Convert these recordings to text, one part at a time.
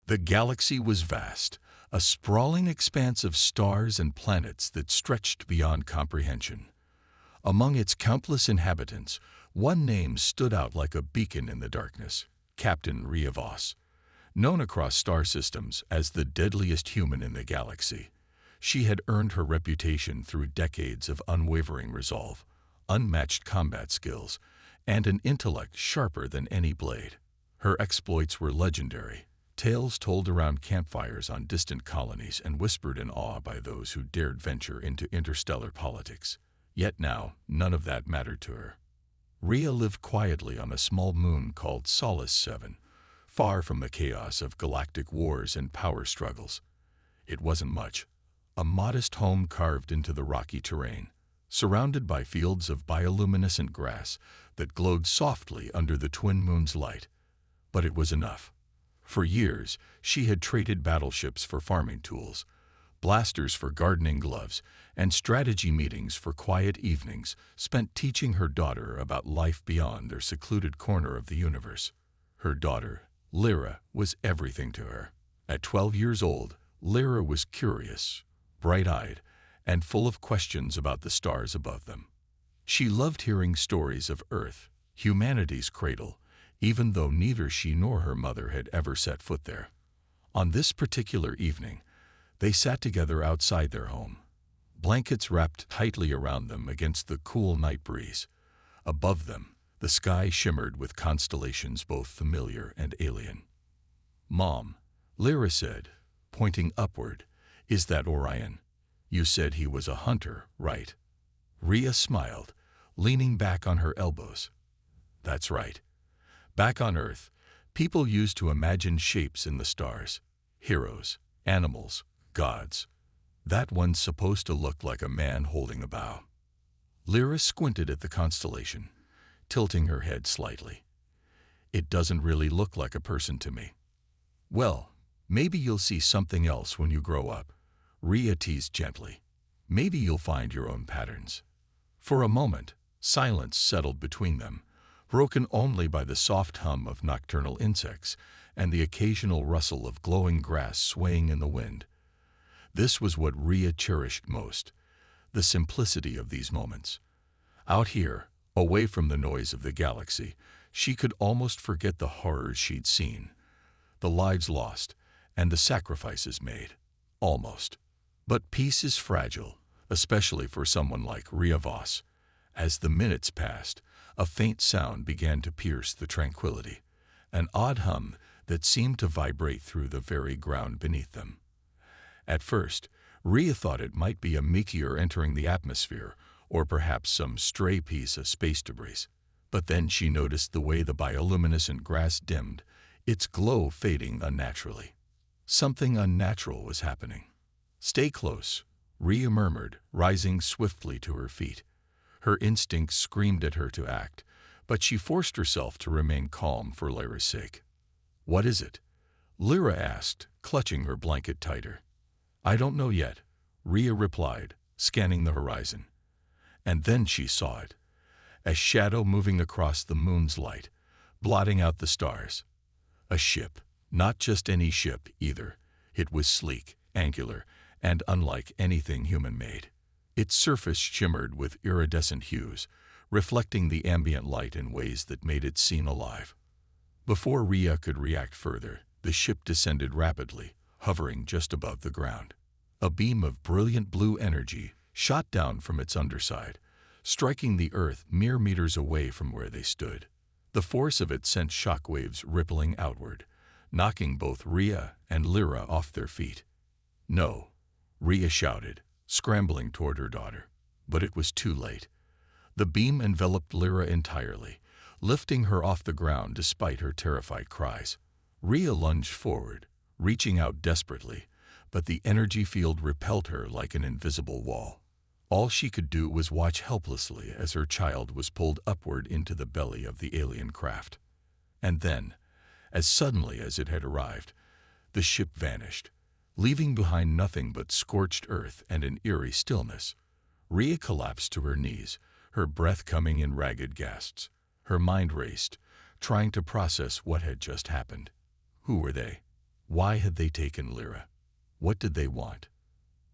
The galaxy was vast, a sprawling expanse of stars and planets that stretched beyond comprehension. Among its countless inhabitants, one name stood out like a beacon in the darkness: Captain Rhea Voss. Known across star systems as the deadliest human in the galaxy, she had earned her reputation through decades of unwavering resolve, unmatched combat skills, and an intellect sharper than any blade. Her exploits were legendary, tales told around campfires on distant colonies and whispered in awe by those who dared venture into interstellar politics. Yet now, none of that mattered to her. Rhea lived quietly on a small moon called Solace 7, far from the chaos of galactic wars and power struggles. It wasn't much, a modest home carved into the rocky terrain, surrounded by fields of bioluminescent grass that glowed softly under the twin moon's light. But it was enough. For years, she had traded battleships for farming tools, blasters for gardening gloves, and strategy meetings for quiet evenings spent teaching her daughter about life beyond their secluded corner of the universe. Her daughter, Lyra, was everything to her. At 12 years old, Lyra was curious, bright-eyed, and full of questions about the stars above them. She loved hearing stories of Earth, humanity's cradle, even though neither she nor her mother had ever set foot there. On this particular evening, they sat together outside their home, blankets wrapped tightly around them against the cool night breeze. Above them, the sky shimmered with constellations both familiar and alien. "Mom," Lyra said, pointing upward, "is that Orion? You said he was a hunter, right?" Rhea smiled, leaning back on her elbows. "That's right. Back on Earth, people used to imagine shapes in the stars, heroes, animals, gods. That one's supposed to look like a man holding a bow." Lyra squinted at the constellation, tilting her head slightly. "It doesn't really look like a person to me." "Well, maybe you'll see something else when you grow up," Rhea teased gently. "Maybe you'll find your own patterns." For a moment, silence settled between them, broken only by the soft hum of nocturnal insects and the occasional rustle of glowing grass swaying in the wind. This was what Rhea cherished most, the simplicity of these moments. Out here, away from the noise of the galaxy, she could almost forget the horrors she'd seen, the lives lost, and the sacrifices made. Almost. But peace is fragile, especially for someone like Rhea Voss. As the minutes passed, a faint sound began to pierce the tranquility, an odd hum that seemed to vibrate through the very ground beneath them. At first, Rhea thought it might be a meteor entering the atmosphere, or perhaps some stray piece of space debris. But then she noticed the way the bioluminescent grass dimmed, its glow fading unnaturally. Something unnatural was happening. "Stay close," Rhea murmured, rising swiftly to her feet. Her instincts screamed at her to act, but she forced herself to remain calm for Lyra's sake. "What is it?" Lyra asked, clutching her blanket tighter. "I don't know yet," Rhea replied, scanning the horizon. And then she saw it, a shadow moving across the moon's light, blotting out the stars. A ship, not just any ship either. It was sleek, angular, and unlike anything human-made. Its surface shimmered with iridescent hues, reflecting the ambient light in ways that made it seem alive. Before Rhea could react further, the ship descended rapidly, hovering just above the ground. A beam of brilliant blue energy shot down from its underside, striking the earth mere meters away from where they stood. The force of it sent shockwaves rippling outward, knocking both Rhea and Lyra off their feet. "No," Rhea shouted, scrambling toward her daughter. But it was too late. The beam enveloped Lyra entirely, lifting her off the ground despite her terrified cries. Rhea lunged forward, reaching out desperately, but the energy field repelled her like an invisible wall. All she could do was watch helplessly as her child was pulled upward into the belly of the alien craft. And then, as suddenly as it had arrived, the ship vanished, leaving behind nothing but scorched earth and an eerie stillness. Rhea collapsed to her knees, her breath coming in ragged gasps. Her mind raced, trying to process what had just happened. Who were they? Why had they taken Lyra? What did they want?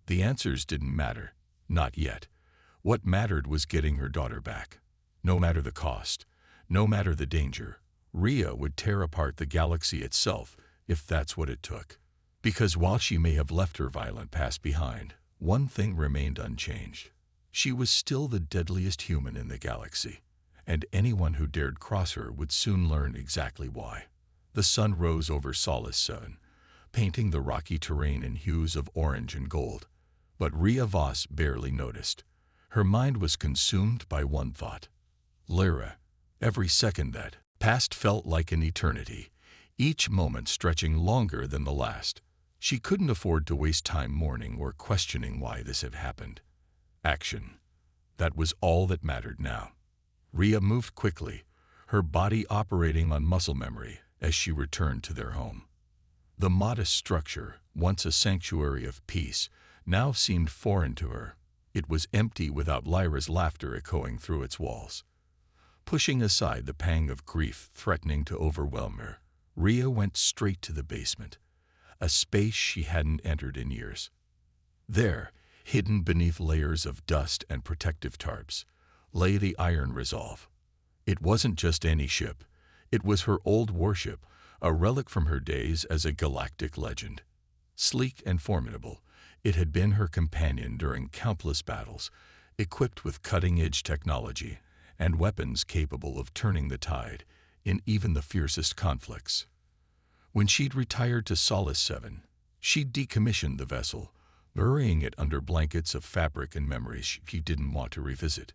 The answers didn't matter. Not yet. What mattered was getting her daughter back. No matter the cost, no matter the danger, Rhea would tear apart the galaxy itself if that's what it took. Because while she may have left her violent past behind, one thing remained unchanged. She was still the deadliest human in the galaxy, and anyone who dared cross her would soon learn exactly why. The sun rose over Solace 7, painting the rocky terrain in hues of orange and gold. But Rhea Voss barely noticed. Her mind was consumed by one thought. Lyra. Every second that passed felt like an eternity, each moment stretching longer than the last. She couldn't afford to waste time mourning or questioning why this had happened. Action. That was all that mattered now. Rhea moved quickly, her body operating on muscle memory as she returned to their home. The modest structure, once a sanctuary of peace, now seemed foreign to her. It was empty without Lyra's laughter echoing through its walls. Pushing aside the pang of grief threatening to overwhelm her, Rhea went straight to the basement, a space she hadn't entered in years. There, hidden beneath layers of dust and protective tarps, lay the Iron Resolve. It wasn't just any ship. It was her old warship, a relic from her days as a galactic legend. Sleek and formidable, it had been her companion during countless battles, equipped with cutting-edge technology and weapons capable of turning the tide in even the fiercest conflicts. When she'd retired to Solace 7, she'd decommissioned the vessel, burying it under blankets of fabric and memories she didn't want to revisit.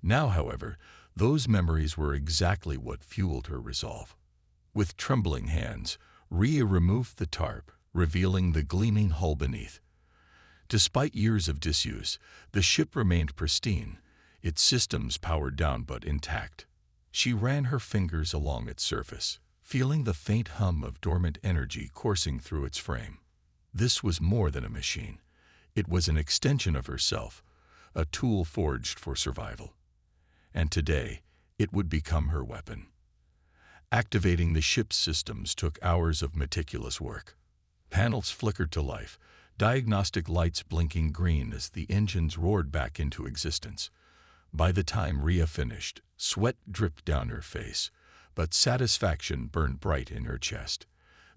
Now, however, those memories were exactly what fueled her resolve. With trembling hands, Rhea removed the tarp, revealing the gleaming hull beneath. Despite years of disuse, the ship remained pristine, its systems powered down but intact. She ran her fingers along its surface, feeling the faint hum of dormant energy coursing through its frame. This was more than a machine. It was an extension of herself, a tool forged for survival. And today, it would become her weapon. Activating the ship's systems took hours of meticulous work. Panels flickered to life, diagnostic lights blinking green as the engines roared back into existence. By the time Rhea finished, sweat dripped down her face, but satisfaction burned bright in her chest.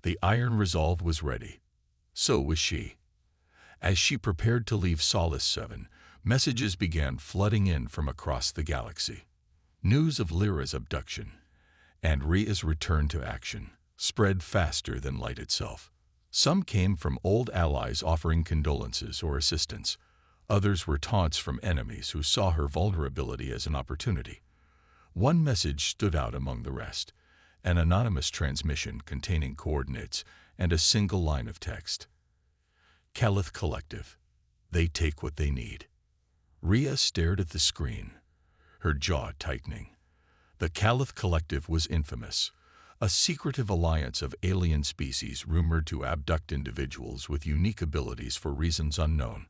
The Iron Resolve was ready. So was she. As she prepared to leave Solace 7, messages began flooding in from across the galaxy. News of Lyra's abduction and Rhea's return to action spread faster than light itself. Some came from old allies offering condolences or assistance. Others were taunts from enemies who saw her vulnerability as an opportunity. One message stood out among the rest, an anonymous transmission containing coordinates and a single line of text. Calith Collective. They take what they need. Rhea stared at the screen, her jaw tightening. The Calith Collective was infamous, a secretive alliance of alien species rumored to abduct individuals with unique abilities for reasons unknown.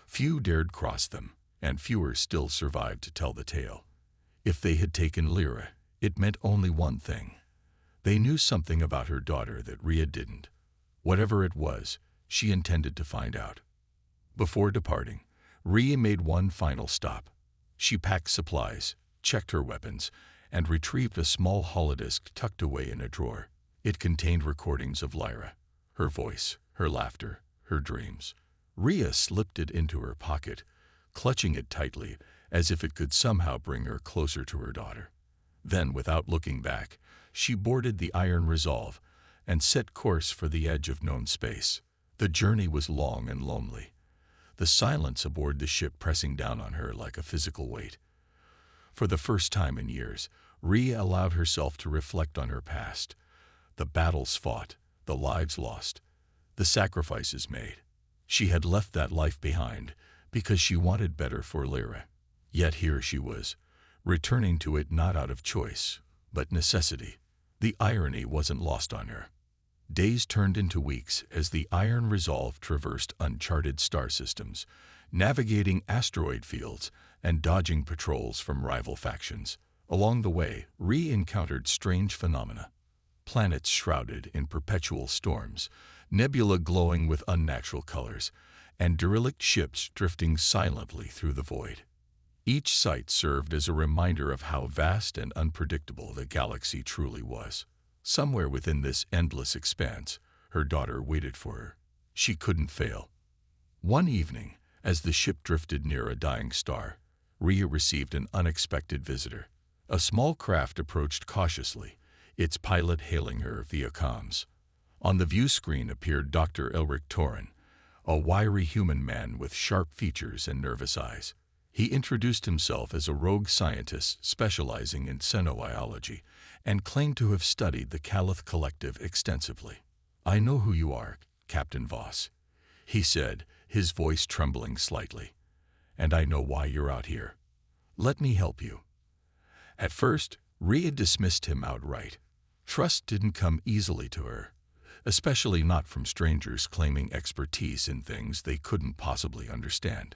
Few dared cross them, and fewer still survived to tell the tale. If they had taken Lyra, it meant only one thing. They knew something about her daughter that Rhea didn't. Whatever it was, she intended to find out. Before departing, Rhea made one final stop. She packed supplies, checked her weapons, and retrieved a small holodisc tucked away in a drawer. It contained recordings of Lyra, her voice, her laughter, her dreams. Rhea slipped it into her pocket, clutching it tightly as if it could somehow bring her closer to her daughter. Then, without looking back, she boarded the Iron Resolve and set course for the edge of known space. The journey was long and lonely, the silence aboard the ship pressing down on her like a physical weight. For the first time in years, Rhea allowed herself to reflect on her past, the battles fought, the lives lost, the sacrifices made. She had left that life behind because she wanted better for Lyra. Yet here she was, returning to it not out of choice, but necessity. The irony wasn't lost on her. Days turned into weeks as the Iron Resolve traversed uncharted star systems, navigating asteroid fields and dodging patrols from rival factions. Along the way, Rhea encountered strange phenomena. planets shrouded in perpetual storms, nebula glowing with unnatural colors, and derelict ships drifting silently through the void. Each sight served as a reminder of how vast and unpredictable the galaxy truly was. Somewhere within this endless expanse, her daughter waited for her. She couldn't fail. One evening, as the ship drifted near a dying star, Rhea received an unexpected visitor. A small craft approached cautiously, its pilot hailing her via comms. On the view screen appeared Dr. Elric Torin, a wiry human man with sharp features and nervous eyes. He introduced himself as a rogue scientist specializing in xenobiology and claimed to have studied the Caliph Collective extensively. "I know who you are, Captain Voss," he said, his voice trembling slightly. "And I know why you're out here. Let me help you." At first, Rhea dismissed him outright. Trust didn't come easily to her, especially not from strangers claiming expertise in things they couldn't possibly understand.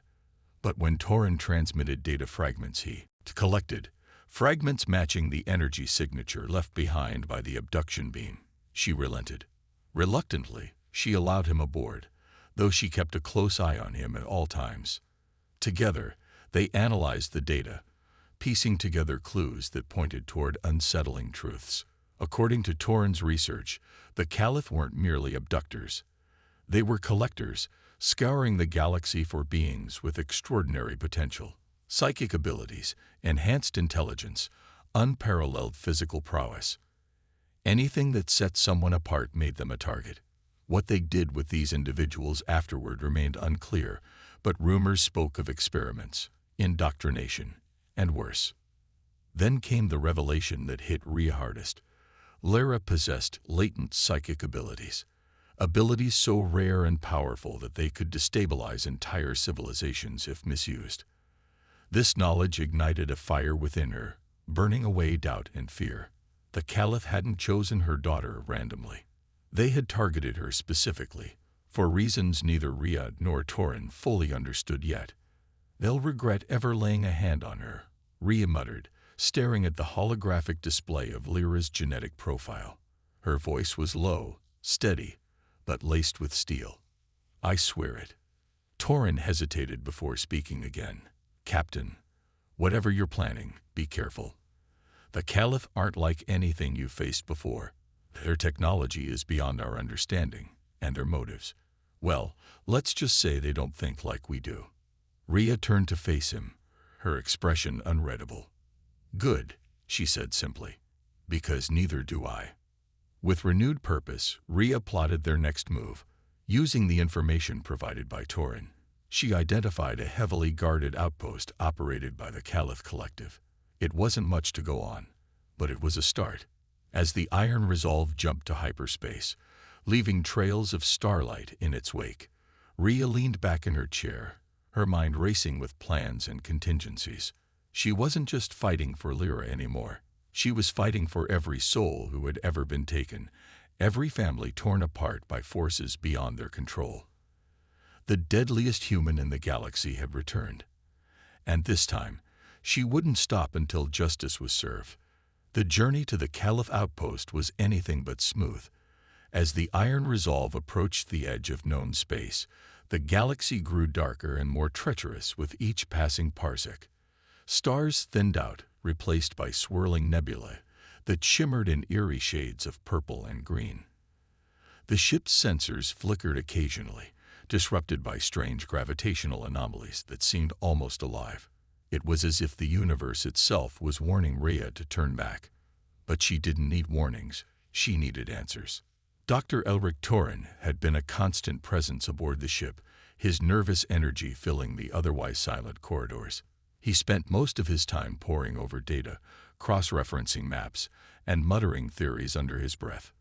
But when Torin transmitted data fragments he collected, fragments matching the energy signature left behind by the abduction beam, she relented. Reluctantly, she allowed him aboard, though she kept a close eye on him at all times. Together, they analyzed the data, piecing together clues that pointed toward unsettling truths. According to Torin's research, the Caliph weren't merely abductors. They were collectors, scouring the galaxy for beings with extraordinary potential, psychic abilities, enhanced intelligence, unparalleled physical prowess. Anything that set someone apart made them a target. What they did with these individuals afterward remained unclear, but rumors spoke of experiments, indoctrination, and worse. Then came the revelation that hit Rhea hardest. Lyra possessed latent psychic abilities so rare and powerful that they could destabilize entire civilizations if misused. This knowledge ignited a fire within her, burning away doubt and fear. The Caliph hadn't chosen her daughter randomly. They had targeted her specifically, for reasons neither Rhea nor Torin fully understood yet. "They'll regret ever laying a hand on her," Rhea muttered, staring at the holographic display of Lyra's genetic profile. Her voice was low, steady, but laced with steel. "I swear it." Torin hesitated before speaking again. "Captain, whatever you're planning, be careful. The Caliph aren't like anything you've faced before. Their technology is beyond our understanding, and their motives, well, let's just say they don't think like we do." Rhea turned to face him, her expression unreadable. "Good," she said simply, "because neither do I." With renewed purpose, Rhea plotted their next move. Using the information provided by Torin, she identified a heavily guarded outpost operated by the Caliph Collective. It wasn't much to go on, but it was a start. As the Iron Resolve jumped to hyperspace, leaving trails of starlight in its wake, Rhea leaned back in her chair, her mind racing with plans and contingencies. She wasn't just fighting for Lyra anymore. She was fighting for every soul who had ever been taken, every family torn apart by forces beyond their control. The deadliest human in the galaxy had returned. And this time, she wouldn't stop until justice was served. The journey to the Caliph outpost was anything but smooth. As the Iron Resolve approached the edge of known space, the galaxy grew darker and more treacherous with each passing parsec. Stars thinned out, replaced by swirling nebulae that shimmered in eerie shades of purple and green. The ship's sensors flickered occasionally, disrupted by strange gravitational anomalies that seemed almost alive. It was as if the universe itself was warning Rhea to turn back. But she didn't need warnings, she needed answers. Dr. Elric Torin had been a constant presence aboard the ship, his nervous energy filling the otherwise silent corridors. He spent most of his time poring over data, cross-referencing maps, and muttering theories under his breath.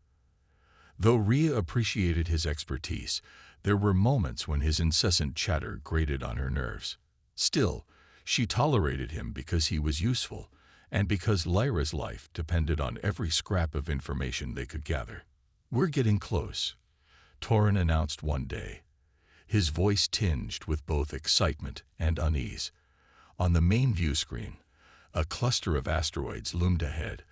Though Rhea appreciated his expertise, there were moments when his incessant chatter grated on her nerves. Still, she tolerated him because he was useful, and because Lyra's life depended on every scrap of information they could gather. "We're getting close," Torin announced one day, his voice tinged with both excitement and unease. On the main view screen, a cluster of asteroids loomed ahead,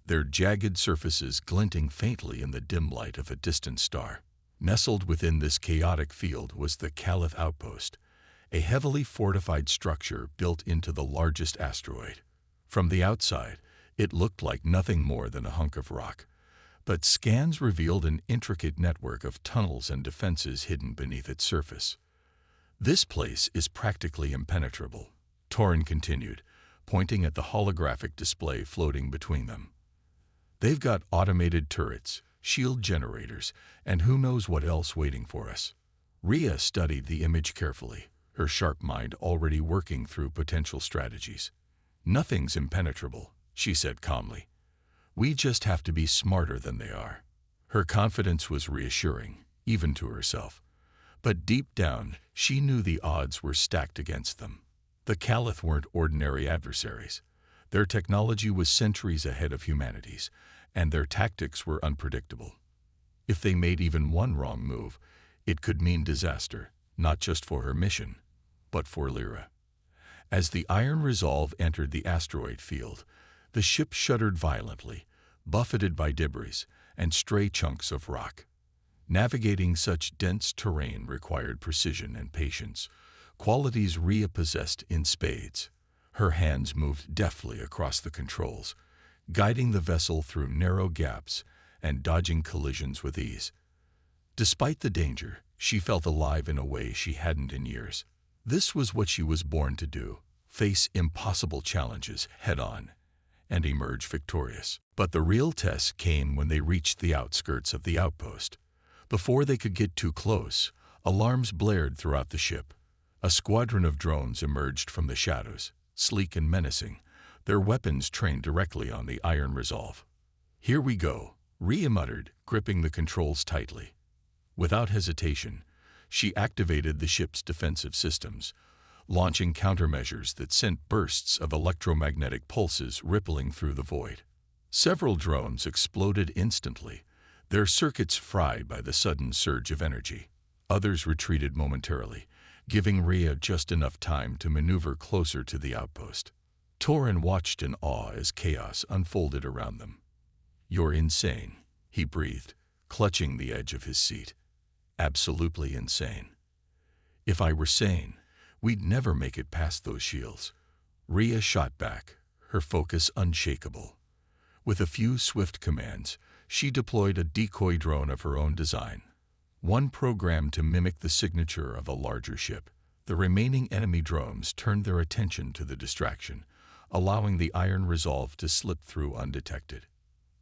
their jagged surfaces glinting faintly in the dim light of a distant star. Nestled within this chaotic field was the Caliph Outpost, a heavily fortified structure built into the largest asteroid. From the outside, it looked like nothing more than a hunk of rock, but scans revealed an intricate network of tunnels and defenses hidden beneath its surface. "This place is practically impenetrable," Torin continued, pointing at the holographic display floating between them. "They've got automated turrets, shield generators, and who knows what else waiting for us." Rhea studied the image carefully, her sharp mind already working through potential strategies. "Nothing's impenetrable," she said calmly. "We just have to be smarter than they are." Her confidence was reassuring, even to herself. But deep down, she knew the odds were stacked against them. The Caliph weren't ordinary adversaries. Their technology was centuries ahead of humanity's, and their tactics were unpredictable. If they made even one wrong move, it could mean disaster, not just for her mission, but for Lyra. As the Iron Resolve entered the asteroid field, the ship shuddered violently, buffeted by debris and stray chunks of rock. Navigating such dense terrain required precision and patience, qualities Rhea possessed in spades. Her hands moved deftly across the controls, guiding the vessel through narrow gaps and dodging collisions with ease. Despite the danger, she felt alive in a way she hadn't in years. This was what she was born to do: face impossible challenges head-on and emerge victorious. But the real test came when they reached the outskirts of the outpost. Before they could get too close, alarms blared throughout the ship. A squadron of drones emerged from the shadows, sleek and menacing, their weapons trained directly on the Iron Resolve. "Here we go," Rhea muttered, gripping the controls tightly. Without hesitation, she activated the ship's defensive systems, launching countermeasures that sent bursts of electromagnetic pulses rippling through the void. Several drones exploded instantly, their circuits fried by the sudden surge of energy. Others retreated momentarily, giving Rhea just enough time to maneuver closer to the outpost. Torin watched in awe as chaos unfolded around them. "You're insane," he breathed, clutching the edge of his seat. "Absolutely insane. If I were sane, we'd never make it past those shields." Rhea shot back, her focus unshakable. With a few swift commands, she deployed a decoy drone of her own design, one programmed to mimic the signature of a larger ship. The remaining enemy drones turned their attention to the distraction, allowing the Iron Resolve to slip through undetected.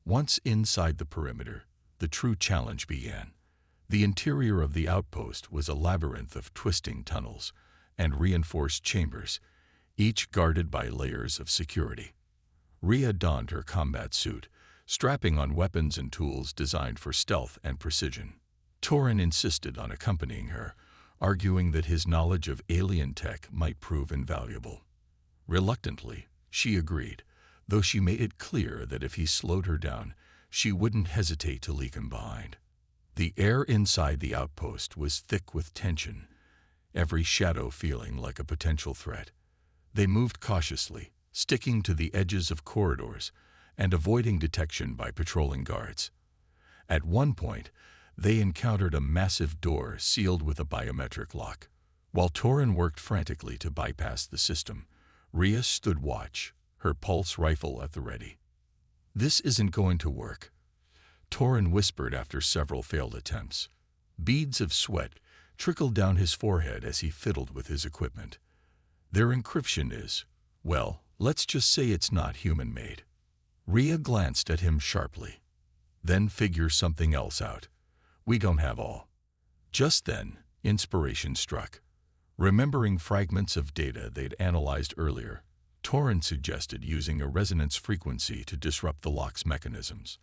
Once inside the perimeter, the true challenge began. The interior of the outpost was a labyrinth of twisting tunnels and reinforced chambers, each guarded by layers of security. Rhea donned her combat suit, strapping on weapons and tools designed for stealth and precision. Torin insisted on accompanying her, arguing that his knowledge of alien tech might prove invaluable. Reluctantly, she agreed, though she made it clear that if he slowed her down, she wouldn't hesitate to leave him behind. The air inside the outpost was thick with tension, every shadow feeling like a potential threat. They moved cautiously, sticking to the edges of corridors and avoiding detection by patrolling guards. At one point, they encountered a massive door sealed with a biometric lock. While Torin worked frantically to bypass the system, Rhea stood watch, her pulse rifle at the ready. "This isn't going to work," Torin whispered after several failed attempts. Beads of sweat trickled down his forehead as he fiddled with his equipment. "Their encryption is, well, let's just say it's not human-made." Rhea glanced at him sharply. "Then figure something else out. We don't have all." Just then, inspiration struck. Remembering fragments of data they'd analyzed earlier, Torin suggested using a resonance frequency to disrupt the lock's mechanisms.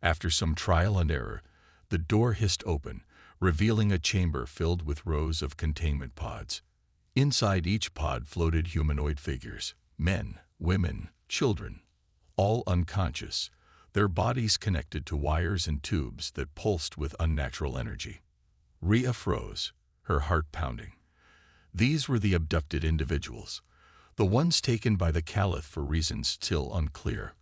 After some trial and error, the door hissed open, revealing a chamber filled with rows of containment pods. Inside each pod floated humanoid figures, men, women, children, all unconscious, their bodies connected to wires and tubes that pulsed with unnatural energy. Rhea froze, her heart pounding. These were the abducted individuals, the ones taken by the Caliph for reasons still unclear.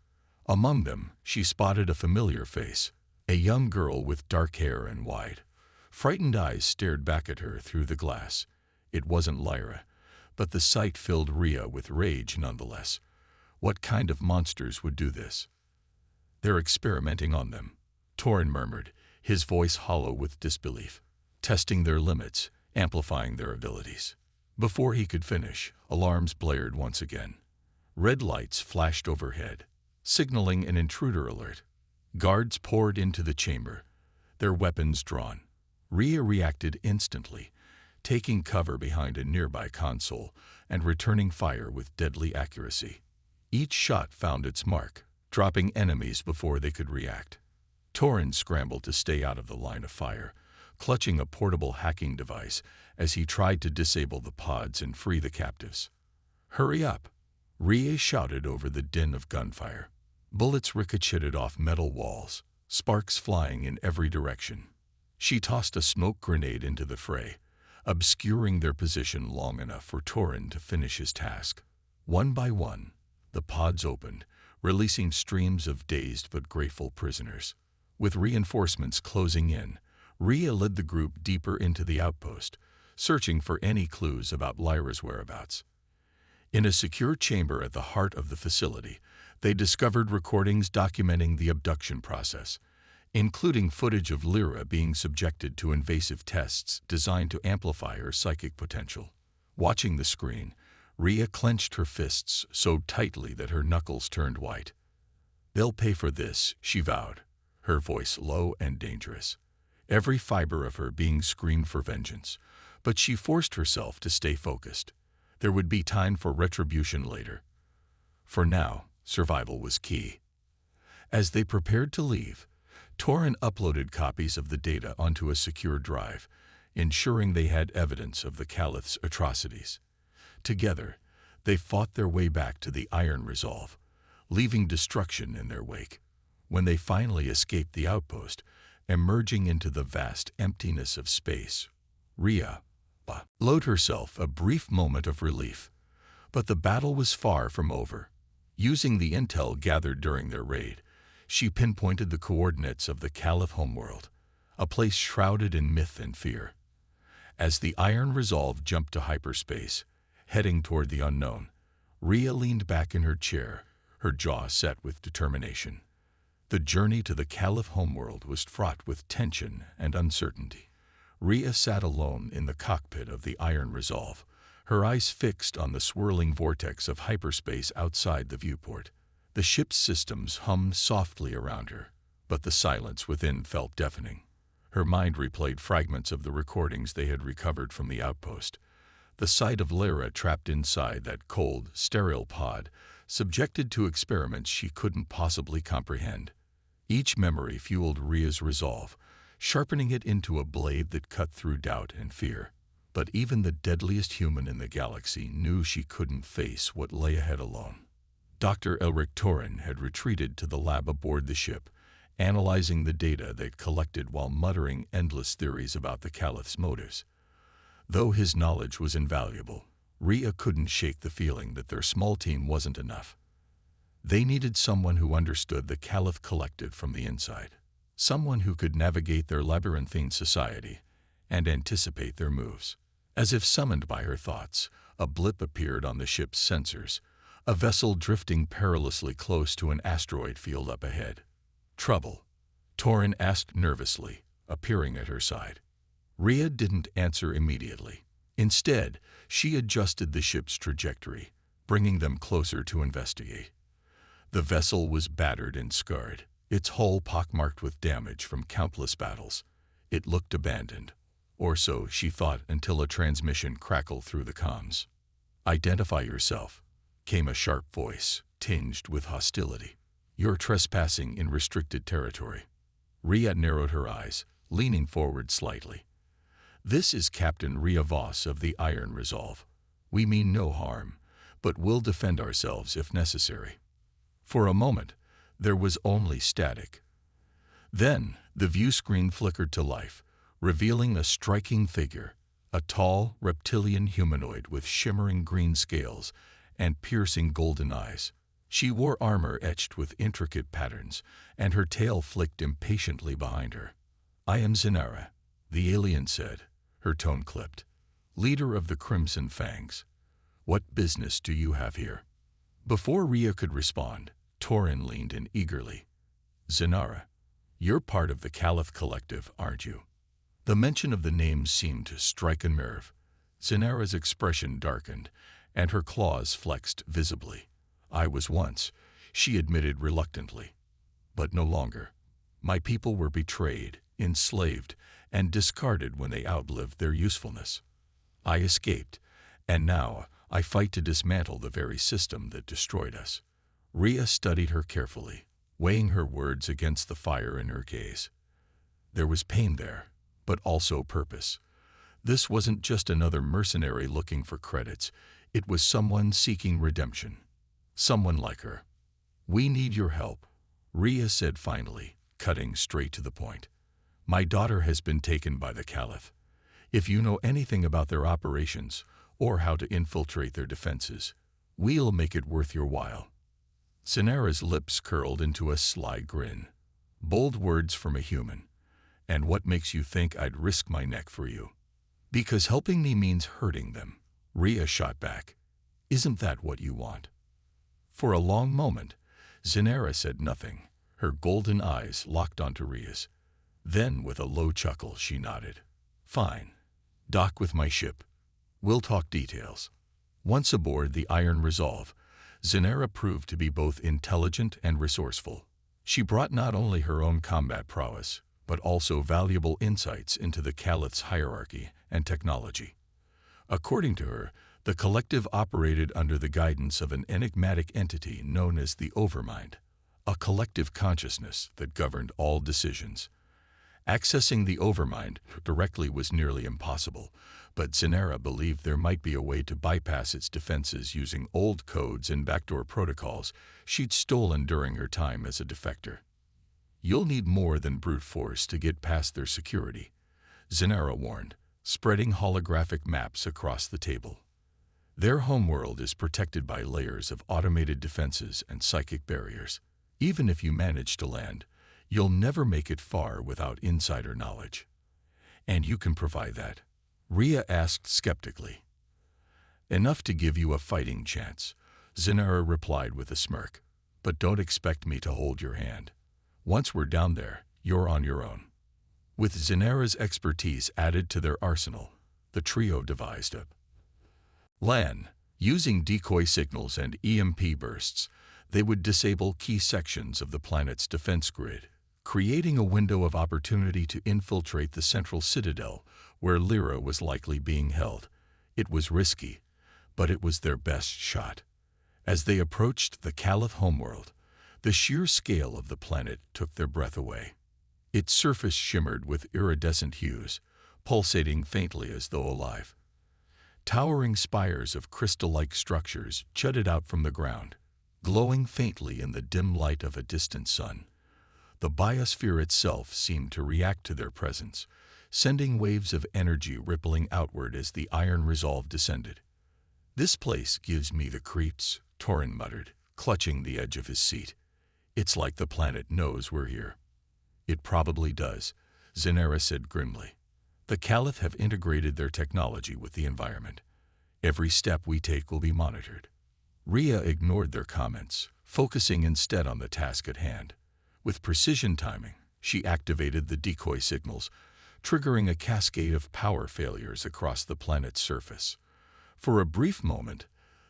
Among them, she spotted a familiar face, a young girl with dark hair and wide, frightened eyes stared back at her through the glass. It wasn't Lyra, but the sight filled Rhea with rage nonetheless. What kind of monsters would do this? They're experimenting on them, Torin murmured, his voice hollow with disbelief. Testing their limits, amplifying their abilities. Before he could finish, alarms blared once again. Red lights flashed overhead, signaling an intruder alert. Guards poured into the chamber, their weapons drawn. Rhea reacted instantly, taking cover behind a nearby console and returning fire with deadly accuracy. Each shot found its mark, dropping enemies before they could react. Torin scrambled to stay out of the line of fire, clutching a portable hacking device as he tried to disable the pods and free the captives. "Hurry up!" Rhea shouted over the din of gunfire. Bullets ricocheted off metal walls, sparks flying in every direction. She tossed a smoke grenade into the fray, obscuring their position long enough for Torin to finish his task. One by one, the pods opened, releasing streams of dazed but grateful prisoners. With reinforcements closing in, Rhea led the group deeper into the outpost, searching for any clues about Lyra's whereabouts. In a secure chamber at the heart of the facility, they discovered recordings documenting the abduction process, including footage of Lyra being subjected to invasive tests designed to amplify her psychic potential. Watching the screen, Rhea clenched her fists so tightly that her knuckles turned white. "They'll pay for this," she vowed, her voice low and dangerous. Every fiber of her being screamed for vengeance, but she forced herself to stay focused. There would be time for retribution later. For now, survival was key. As they prepared to leave, Torin uploaded copies of the data onto a secure drive, ensuring they had evidence of the Caliph's atrocities. Together, they fought their way back to the Iron Resolve, leaving destruction in their wake. When they finally escaped the outpost, emerging into the vast emptiness of space, Rhea allowed herself a brief moment of relief. But the battle was far from over. Using the intel gathered during their raid, she pinpointed the coordinates of the Caliph homeworld, a place shrouded in myth and fear. As the Iron Resolve jumped to hyperspace, heading toward the unknown, Rhea leaned back in her chair, her jaw set with determination. The journey to the Caliph homeworld was fraught with tension and uncertainty. Rhea sat alone in the cockpit of the Iron Resolve, her eyes fixed on the swirling vortex of hyperspace outside the viewport. The ship's systems hummed softly around her, but the silence within felt deafening. Her mind replayed fragments of the recordings they had recovered from the outpost. The sight of Lyra trapped inside that cold, sterile pod, subjected to experiments she couldn't possibly comprehend. Each memory fueled Rhea's resolve, sharpening it into a blade that cut through doubt and fear. But even the deadliest human in the galaxy knew she couldn't face what lay ahead alone. Dr. Elric Torin had retreated to the lab aboard the ship, analyzing the data they'd collected while muttering endless theories about the Caliph's motives. Though his knowledge was invaluable, Rhea couldn't shake the feeling that their small team wasn't enough. They needed someone who understood the Caliph Collective from the inside, someone who could navigate their labyrinthine society and anticipate their moves. As if summoned by her thoughts, a blip appeared on the ship's sensors, a vessel drifting perilously close to an asteroid field up ahead. "Trouble?" Torin asked nervously, appearing at her side. Rhea didn't answer immediately. Instead, she adjusted the ship's trajectory, bringing them closer to investigate. The vessel was battered and scarred, its hull pockmarked with damage from countless battles. It looked abandoned, or so she thought until a transmission crackled through the comms. "Identify yourself," came a sharp voice, tinged with hostility. "You're trespassing in restricted territory." Rhea narrowed her eyes, leaning forward slightly. "This is Captain Rhea Voss of the Iron Resolve. We mean no harm, but will defend ourselves if necessary." For a moment, there was only static. Then, the view screen flickered to life, revealing a striking figure, a tall, reptilian humanoid with shimmering green scales and piercing golden eyes. She wore armor etched with intricate patterns, and her tail flicked impatiently behind her. "I am Zinara," the alien said, her tone clipped. "Leader of the Crimson Fangs. What business do you have here?" Before Rhea could respond, Torin leaned in eagerly. "Zinara, you're part of the Caliph Collective, aren't you?" The mention of the name seemed to strike a nerve. Zinara's expression darkened, and her claws flexed visibly. "I was once," she admitted reluctantly, "but no longer. My people were betrayed, enslaved, and discarded when they outlived their usefulness. I escaped, and now I fight to dismantle the very system that destroyed us." Rhea studied her carefully, weighing her words against the fire in her gaze. There was pain there, but also purpose. This wasn't just another mercenary looking for credits. It was someone seeking redemption. Someone like her. "We need your help," Rhea said finally, cutting straight to the point. "My daughter has been taken by the Caliph. If you know anything about their operations, or how to infiltrate their defenses, we'll make it worth your while." Zinara's lips curled into a sly grin. "Bold words from a human. And what makes you think I'd risk my neck for you?" "Because helping me means hurting them," Rhea shot back. "Isn't that what you want?" For a long moment, Zinara said nothing, her golden eyes locked onto Rhea's. Then, with a low chuckle, she nodded. "Fine. Dock with my ship. We'll talk details." Once aboard the Iron Resolve, Zinara proved to be both intelligent and resourceful. She brought not only her own combat prowess, but also valuable insights into the Caliph's hierarchy and technology. According to her, the collective operated under the guidance of an enigmatic entity known as the Overmind, a collective consciousness that governed all decisions. Accessing the Overmind directly was nearly impossible, but Zinara believed there might be a way to bypass its defenses using old codes and backdoor protocols she'd stolen during her time as a defector. "You'll need more than brute force to get past their security," Zinara warned, spreading holographic maps across the table. "Their homeworld is protected by layers of automated defenses and psychic barriers. Even if you manage to land, you'll never make it far without insider knowledge." "And you can provide that?" Rhea asked skeptically. "Enough to give you a fighting chance," Zinara replied with a smirk. "But don't expect me to hold your hand. Once we're down there, you're on your own." With Zinara's expertise added to their arsenal, the trio devised a plan. Using decoy signals and EMP bursts, they would disable key sections of the planet's defense grid, creating a window of opportunity to infiltrate the central citadel where Lyra was likely being held. It was risky, but it was their best shot. As they approached the Caliph homeworld, the sheer scale of the planet took their breath away. Its surface shimmered with iridescent hues, pulsating faintly as though alive. Towering spires of crystal-like structures jutted out from the ground, glowing faintly in the dim light of a distant sun. The biosphere itself seemed to react to their presence, sending waves of energy rippling outward as the Iron Resolve descended. "This place gives me the creeps," Torin muttered, clutching the edge of his seat. "It's like the planet knows we're here." "It probably does," Zinara said grimly. "The Caliph have integrated their technology with the environment. Every step we take will be monitored." Rhea ignored their comments, focusing instead on the task at hand. With precision timing, she activated the decoy signals, triggering a cascade of power failures across the planet's surface. For a brief moment,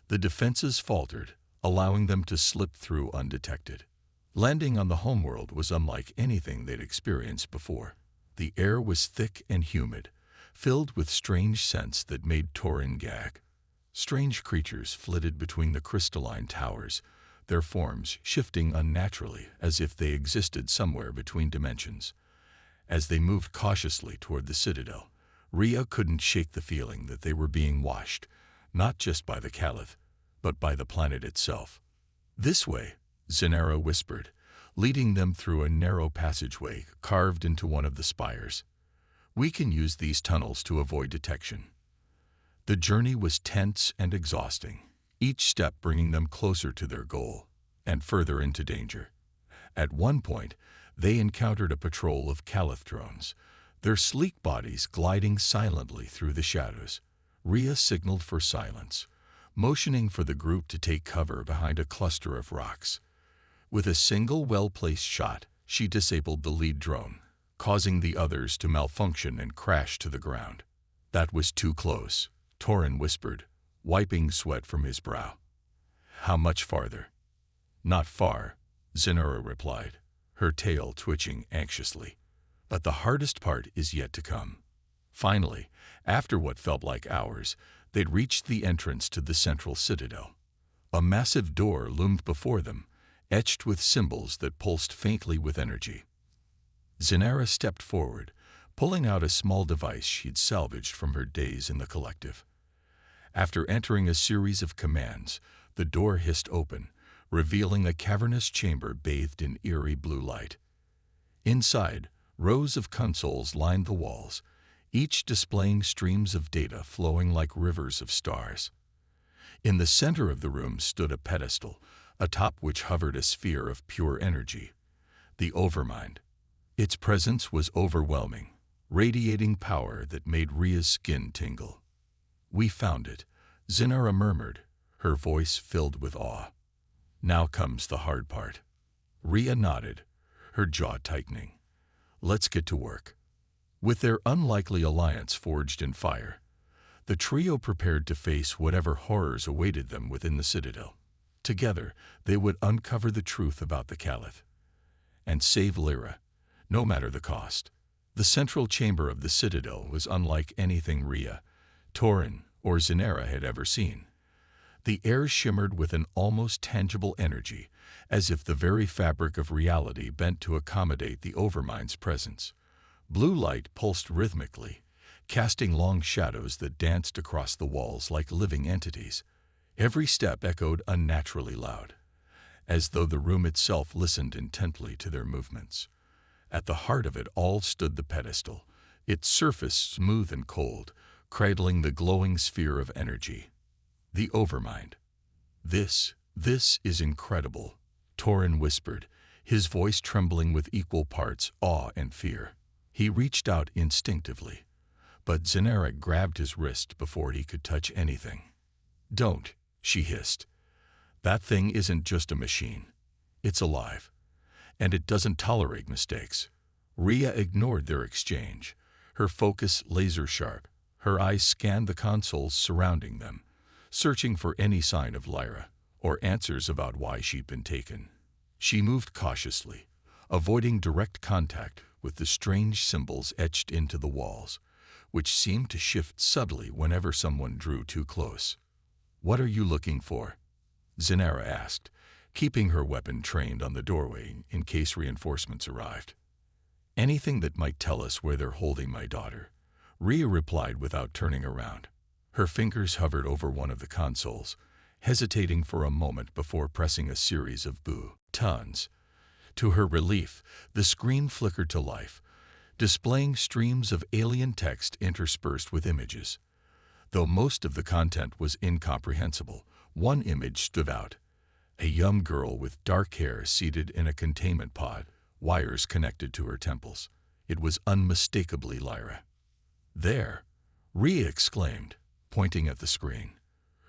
the defenses faltered, allowing them to slip through undetected. Landing on the homeworld was unlike anything they'd experienced before. The air was thick and humid, filled with strange scents that made Torin gag. Strange creatures flitted between the crystalline towers, their forms shifting unnaturally as if they existed somewhere between dimensions. As they moved cautiously toward the citadel, Rhea couldn't shake the feeling that they were being watched, not just by the Caliph, but by the planet itself. "This way," Zinara whispered, leading them through a narrow passageway carved into one of the spires. "We can use these tunnels to avoid detection." The journey was tense and exhausting, each step bringing them closer to their goal. and further into danger. At one point, they encountered a patrol of Caliph drones, their sleek bodies gliding silently through the shadows. Rhea signaled for silence, motioning for the group to take cover behind a cluster of rocks. With a single well-placed shot, she disabled the lead drone, causing the others to malfunction and crash to the ground. "That was too close," Torin whispered, wiping sweat from his brow. "How much farther?" "Not far," Zenara replied, her tail twitching anxiously. "But the hardest part is yet to come." Finally, after what felt like hours, they'd reached the entrance to the central citadel. A massive door loomed before them, etched with symbols that pulsed faintly with energy. Zenara stepped forward, pulling out a small device she'd salvaged from her days in the collective. After entering a series of commands, the door hissed open, revealing a cavernous chamber bathed in eerie blue light. Inside, rows of consoles lined the walls, each displaying streams of data flowing like rivers of stars. In the center of the room stood a pedestal, atop which hovered a sphere of pure energy, the Overmind. Its presence was overwhelming, radiating power that made Rhea's skin tingle. "We found it," Zenara murmured, her voice filled with awe. "Now comes the hard part." Rhea nodded, her jaw tightening. "Let's get to work." With their unlikely alliance forged in fire, the trio prepared to face whatever horrors awaited them within the citadel. Together, they would uncover the truth about the Caliph and save Lyra, no matter the cost. The central chamber of the citadel was unlike anything Rhea, Torin, or Zenara had ever seen. The air shimmered with an almost tangible energy, as if the very fabric of reality bent to accommodate the Overmind's presence. Blue light pulsed rhythmically, casting long shadows that danced across the walls like living entities. Every step echoed unnaturally loud, as though the room itself listened intently to their movements. At the heart of it all stood the pedestal, its surface smooth and cold, cradling the glowing sphere of energy. The Overmind. This is incredible," Torin whispered, his voice trembling with equal parts awe and fear. He reached out instinctively, but Zenara grabbed his wrist before he could touch anything. "Don't," she hissed. "That thing isn't just a machine. It's alive, and it doesn't tolerate mistakes." Rhea ignored their exchange, her focus laser-sharp. Her eyes scanned the consoles surrounding them, searching for any sign of Lyra, or answers about why she'd been taken. She moved cautiously, avoiding direct contact with the strange symbols etched into the walls, which seemed to shift subtly whenever someone drew too close. "What are you looking for?" Zenara asked, keeping her weapon trained on the doorway in case reinforcements arrived. "Anything that might tell us where they're holding my daughter," Rhea replied without turning around. Her fingers hovered over one of the consoles, hesitating for a moment before pressing a series of buttons. To her relief, the screen flickered to life, displaying streams of alien text interspersed with images. Though most of the content was incomprehensible, one image stood out: a young girl with dark hair seated in a containment pod, wires connected to her temples. It was unmistakably Lyra. "There!" Rhea exclaimed, pointing at the screen.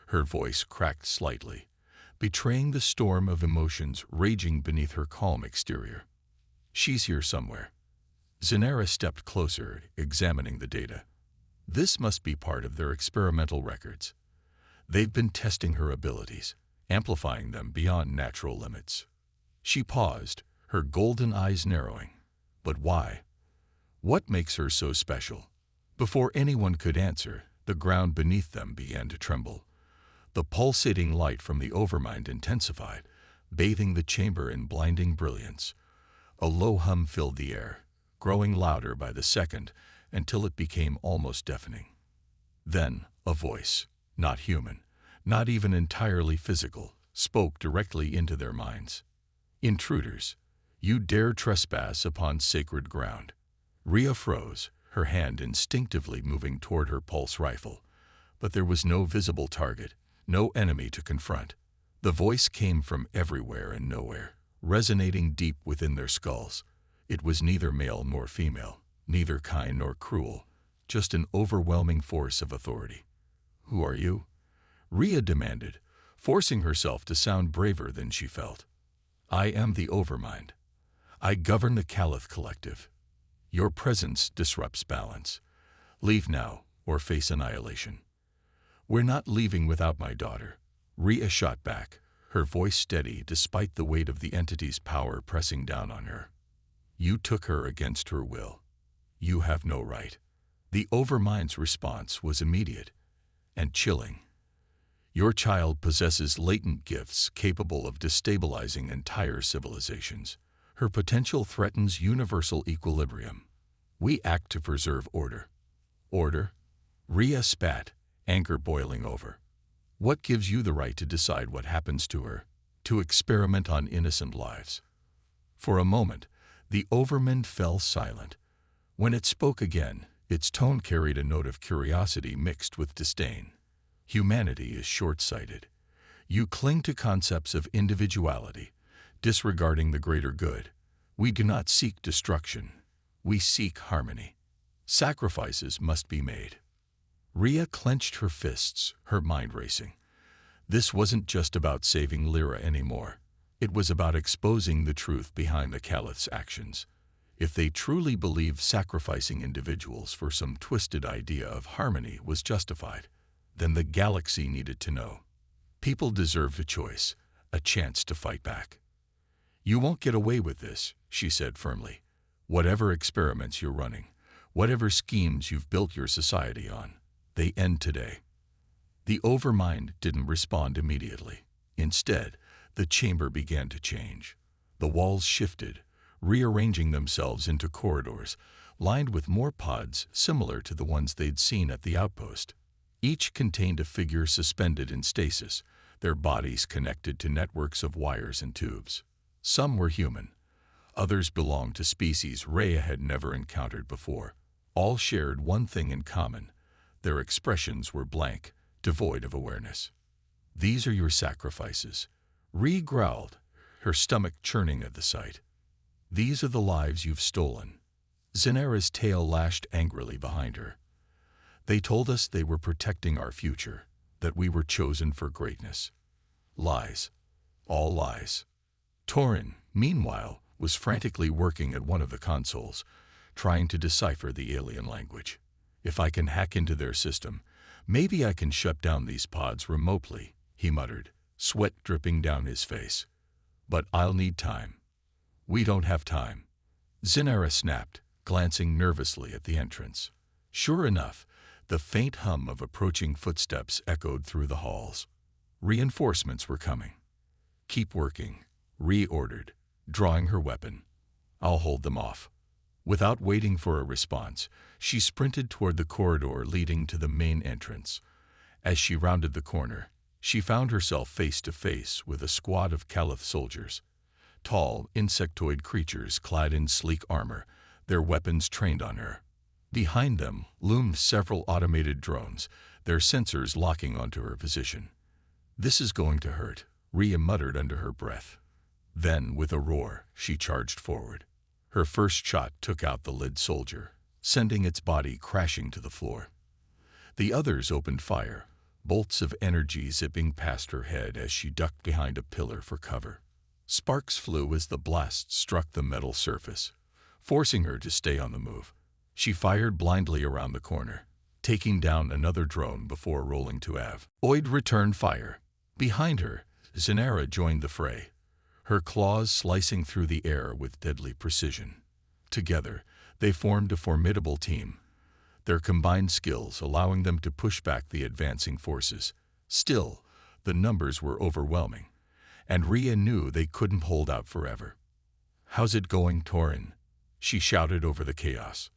Her voice cracked slightly, betraying the storm of emotions raging beneath her calm exterior. "She's here somewhere." Zenara stepped closer, examining the data. This must be part of their experimental records. They've been testing her abilities, amplifying them beyond natural limits. She paused, her golden eyes narrowing. But why? What makes her so special? Before anyone could answer, the ground beneath them began to tremble. The pulsating light from the Overmind intensified, bathing the chamber in blinding brilliance. A low hum filled the air, growing louder by the second until it became almost deafening. Then, a voice, not human, not even entirely physical, spoke directly into their minds. "Intruders, you dare trespass upon sacred ground." Rhea froze, her hand instinctively moving toward her pulse rifle. But there was no visible target, no enemy to confront. The voice came from everywhere and nowhere, resonating deep within their skulls. It was neither male nor female, neither kind nor cruel, just an overwhelming force of authority. "Who are you?" Rhea demanded, forcing herself to sound braver than she felt. "I am the Overmind. I govern the Caliph Collective. Your presence disrupts balance. Leave now, or face annihilation." "We're not leaving without my daughter," Rhea shot back, her voice steady despite the weight of the entity's power pressing down on her. "You took her against her will. You have no right." The Overmind's response was immediate and chilling. "Your child possesses latent gifts capable of destabilizing entire civilizations. Her potential threatens universal equilibrium. We act to preserve order." "Order?" Rhea spat, anger boiling over. "What gives you the right to decide what happens to her, to experiment on innocent lives?" For a moment, the Overmind fell silent. When it spoke again, its tone carried a note of curiosity mixed with disdain. "Humanity is short-sighted. You cling to concepts of individuality, disregarding the greater good. We do not seek destruction. We seek harmony. Sacrifices must be made." Rhea clenched her fists, her mind racing. This wasn't just about saving Lyra anymore. It was about exposing the truth behind the Caliph's actions. If they truly believed sacrificing individuals for some twisted idea of harmony was justified, then the galaxy needed to know. People deserved a choice, a chance to fight back. "You won't get away with this," she said firmly. "Whatever experiments you're running, whatever schemes you've built your society on, they end today." The Overmind didn't respond immediately. Instead, the chamber began to change. The walls shifted, rearranging themselves into corridors, lined with more pods similar to the ones they'd seen at the outpost. Each contained a figure suspended in stasis, their bodies connected to networks of wires and tubes. Some were human. Others belonged to species Rhea had never encountered before. All shared one thing in common. Their expressions were blank, devoid of awareness. "These are your sacrifices," Rhea growled, her stomach churning at the sight. "These are the lives you've stolen." Zenara's tail lashed angrily behind her. "They told us they were protecting our future, that we were chosen for greatness." Lies. All lies. Torin, meanwhile, was frantically working at one of the consoles, trying to decipher the alien language. "If I can hack into their system, maybe I can shut down these pods remotely," he muttered, sweat dripping down his face. "But I'll need time." "We don't have time," Zenara snapped, glancing nervously at the entrance. Sure enough, the faint hum of approaching footsteps echoed through the halls. Reinforcements were coming. "Keep working," Rhea ordered, drawing her weapon. "I'll hold them off." Without waiting for a response, she sprinted toward the corridor leading to the main entrance. As she rounded the corner, she found herself face to face with a squad of Caliph soldiers. Tall, insectoid creatures clad in sleek armor, their weapons trained on her. Behind them loomed several automated drones, their sensors locking onto her position. "This is going to hurt," Rhea muttered under her breath. Then, with a roar, she charged forward. Her first shot took out the lead soldier, sending its body crashing to the floor. The others opened fire, bolts of energy zipping past her head as she ducked behind a pillar for cover. Sparks flew as the blast struck the metal surface, forcing her to stay on the move. She fired blindly around the corner, taking down another drone before rolling to avoid return fire. Behind her, Zenara joined the fray, her claws slicing through the air with deadly precision. Together, they formed a formidable team, their combined skills allowing them to push back the advancing forces. Still, the numbers were overwhelming, and Rhea knew they couldn't hold out forever. "How's it going, Torin?" she shouted over the chaos.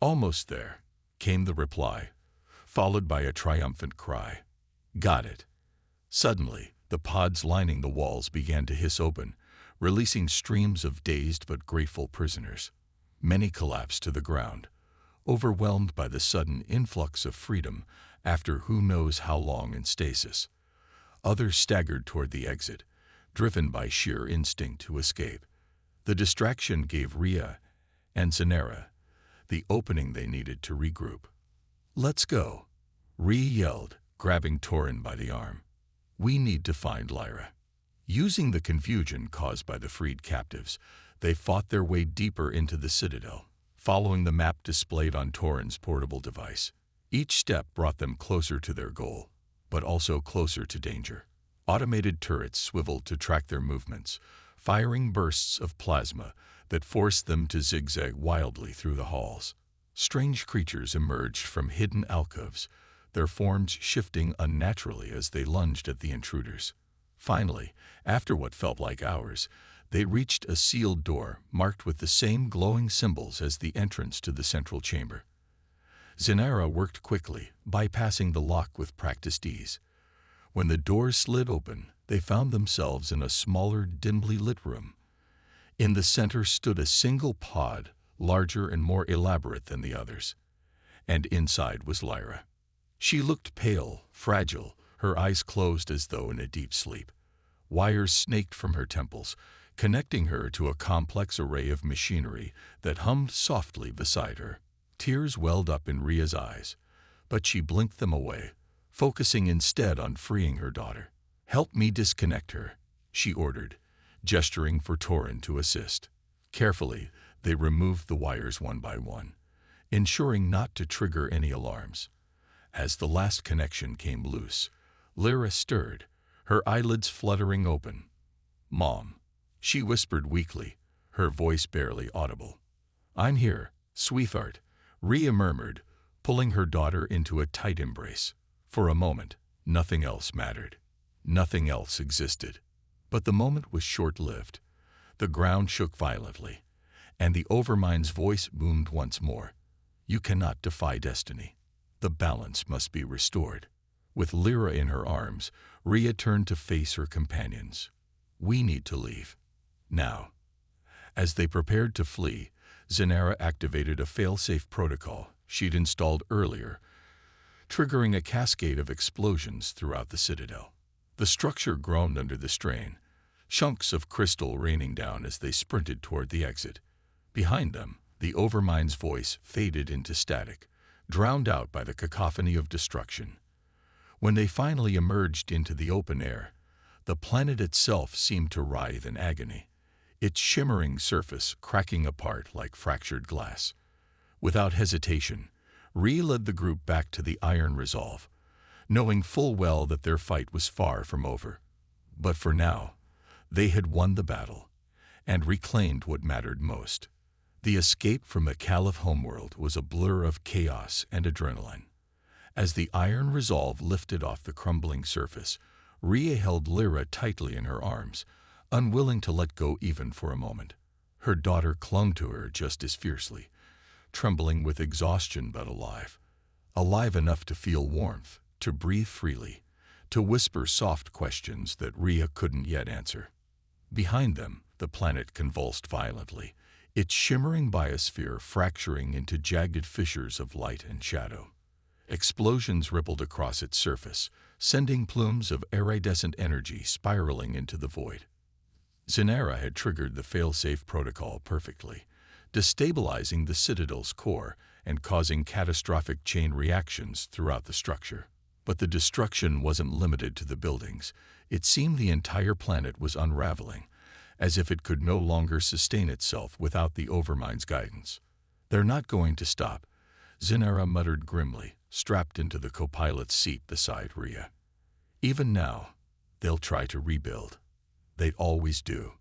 "Almost there," came the reply, followed by a triumphant cry. "Got it." Suddenly, the pods lining the walls began to hiss open, releasing streams of dazed but grateful prisoners. Many collapsed to the ground, overwhelmed by the sudden influx of freedom after who knows how long in stasis. Others staggered toward the exit, driven by sheer instinct to escape. The distraction gave Rhea and Zanera the opening they needed to regroup. "Let's go," Rhea yelled, grabbing Torin by the arm. "We need to find Lyra." Using the confusion caused by the freed captives, they fought their way deeper into the citadel, following the map displayed on Torin's portable device. Each step brought them closer to their goal, but also closer to danger. Automated turrets swiveled to track their movements, firing bursts of plasma that forced them to zigzag wildly through the halls. Strange creatures emerged from hidden alcoves, their forms shifting unnaturally as they lunged at the intruders. Finally, after what felt like hours, they reached a sealed door marked with the same glowing symbols as the entrance to the central chamber. Zanera worked quickly, bypassing the lock with practiced ease. When the doors slid open, they found themselves in a smaller, dimly lit room. In the center stood a single pod, larger and more elaborate than the others. And inside was Lyra. She looked pale, fragile, her eyes closed as though in a deep sleep. Wires snaked from her temples, connecting her to a complex array of machinery that hummed softly beside her. Tears welled up in Rhea's eyes, but she blinked them away, focusing instead on freeing her daughter. "Help me disconnect her," she ordered, gesturing for Torin to assist. Carefully, they removed the wires one by one, ensuring not to trigger any alarms. As the last connection came loose, Lyra stirred, her eyelids fluttering open. "Mom," she whispered weakly, her voice barely audible. "I'm here, sweetheart," Rhea murmured, pulling her daughter into a tight embrace. For a moment, nothing else mattered. Nothing else existed. But the moment was short-lived. The ground shook violently, and the Overmind's voice boomed once more. "You cannot defy destiny. The balance must be restored." With Lyra in her arms, Rhea turned to face her companions. "We need to leave. Now." As they prepared to flee, Zanera activated a fail-safe protocol she'd installed earlier, triggering a cascade of explosions throughout the citadel. The structure groaned under the strain, chunks of crystal raining down as they sprinted toward the exit. Behind them, the Overmind's voice faded into static, drowned out by the cacophony of destruction. When they finally emerged into the open air, the planet itself seemed to writhe in agony, its shimmering surface cracking apart like fractured glass. Without hesitation, Rhea led the group back to the Iron Resolve, knowing full well that their fight was far from over. But for now, they had won the battle and reclaimed what mattered most. The escape from the Caliph homeworld was a blur of chaos and adrenaline. As the Iron Resolve lifted off the crumbling surface, Rhea held Lyra tightly in her arms, unwilling to let go even for a moment. Her daughter clung to her just as fiercely, trembling with exhaustion but alive. Alive enough to feel warmth, to breathe freely, to whisper soft questions that Rhea couldn't yet answer. Behind them, the planet convulsed violently, its shimmering biosphere fracturing into jagged fissures of light and shadow. Explosions rippled across its surface, sending plumes of iridescent energy spiraling into the void. Zanera had triggered the fail-safe protocol perfectly, destabilizing the Citadel's core and causing catastrophic chain reactions throughout the structure. But the destruction wasn't limited to the buildings. It seemed the entire planet was unraveling, as if it could no longer sustain itself without the Overmind's guidance. "They're not going to stop," Zanera muttered grimly, strapped into the co-pilot's seat beside Rhea. "Even now, they'll try to rebuild. They always do."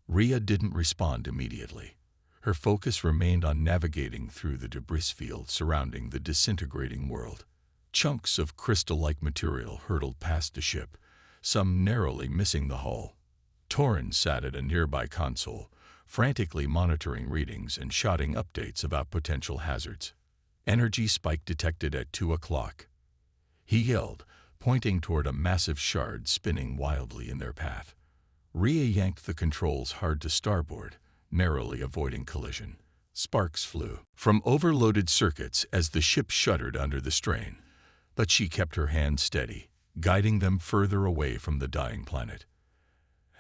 Rhea didn't respond immediately. Her focus remained on navigating through the debris field surrounding the disintegrating world. Chunks of crystal-like material hurtled past the ship, some narrowly missing the hull. Torin sat at a nearby console, frantically monitoring readings and shouting updates about potential hazards. "Energy spike detected at 2 o'clock. He yelled, pointing toward a massive shard spinning wildly in their path. Rhea yanked the controls hard to starboard, narrowly avoiding collision. Sparks flew from overloaded circuits as the ship shuddered under the strain, but she kept her hand steady, guiding them further away from the dying planet.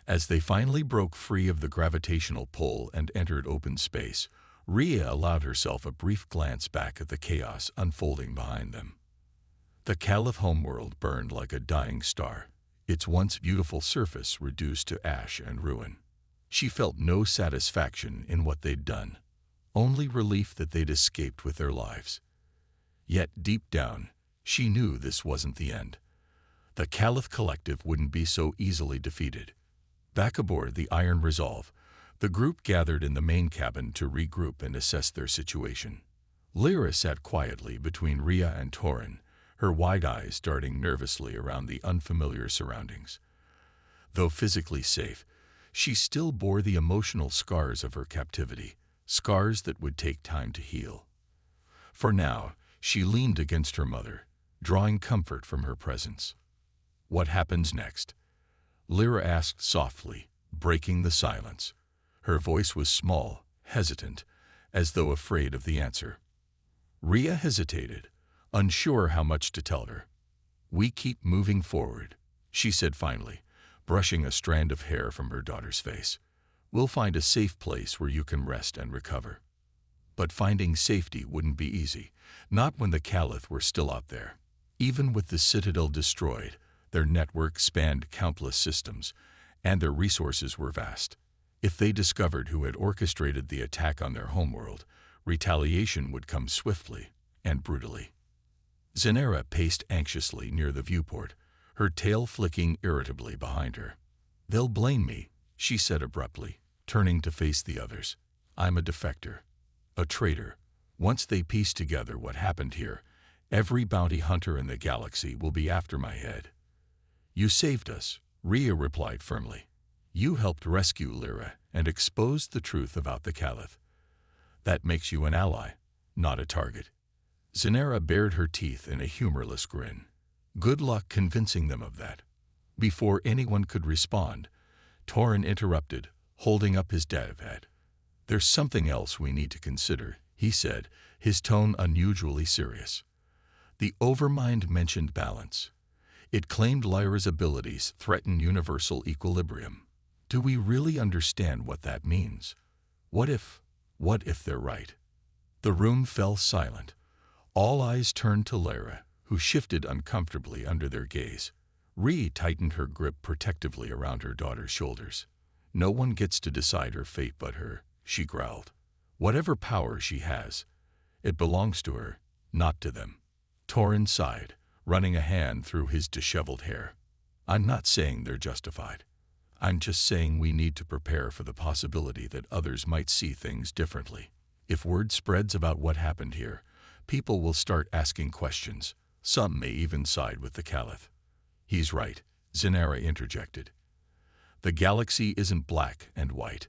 As they finally broke free of the gravitational pull and entered open space, Rhea allowed herself a brief glance back at the chaos unfolding behind them. The Caliph homeworld burned like a dying star, its once beautiful surface reduced to ash and ruin. She felt no satisfaction in what they'd done, only relief that they'd escaped with their lives. Yet deep down, she knew this wasn't the end. The Caliph Collective wouldn't be so easily defeated. Back aboard the Iron Resolve, the group gathered in the main cabin to regroup and assess their situation. Lyra sat quietly between Rhea and Torin, her wide eyes darting nervously around the unfamiliar surroundings. Though physically safe, she still bore the emotional scars of her captivity, scars that would take time to heal. For now, she leaned against her mother, drawing comfort from her presence. "What happens next?" Lyra asked softly, breaking the silence. Her voice was small, hesitant, as though afraid of the answer. Rhea hesitated, unsure how much to tell her. "We keep moving forward," she said finally, brushing a strand of hair from her daughter's face. "We'll find a safe place where you can rest and recover." But finding safety wouldn't be easy, not when the Caliph were still out there. Even with the Citadel destroyed, their network spanned countless systems, and their resources were vast. If they discovered who had orchestrated the attack on their homeworld, retaliation would come swiftly and brutally. Zenera paced anxiously near the viewport, her tail flicking irritably behind her. "They'll blame me," she said abruptly, turning to face the others. "I'm a defector, a traitor. Once they piece together what happened here, every bounty hunter in the galaxy will be after my head." "You saved us," Rhea replied firmly. "You helped rescue Lyra and exposed the truth about the Caliph. That makes you an ally, not a target." Zenera bared her teeth in a humorless grin. "Good luck convincing them of that." Before anyone could respond, Torin interrupted, holding up his dev head. "There's something else we need to consider," he said, his tone unusually serious. The Overmind mentioned balance. It claimed Lyra's abilities threaten universal equilibrium. Do we really understand what that means? What if they're right? The room fell silent. All eyes turned to Lyra, who shifted uncomfortably under their gaze. Rhea tightened her grip protectively around her daughter's shoulders. "No one gets to decide her fate but her," she growled. "Whatever power she has, it belongs to her, not to them." Torin sighed, running a hand through his disheveled hair. "I'm not saying they're justified. I'm just saying we need to prepare for the possibility that others might see things differently. If word spreads about what happened here, people will start asking questions. Some may even side with the Caliph." "He's right," Zenera interjected. "The galaxy isn't black and white.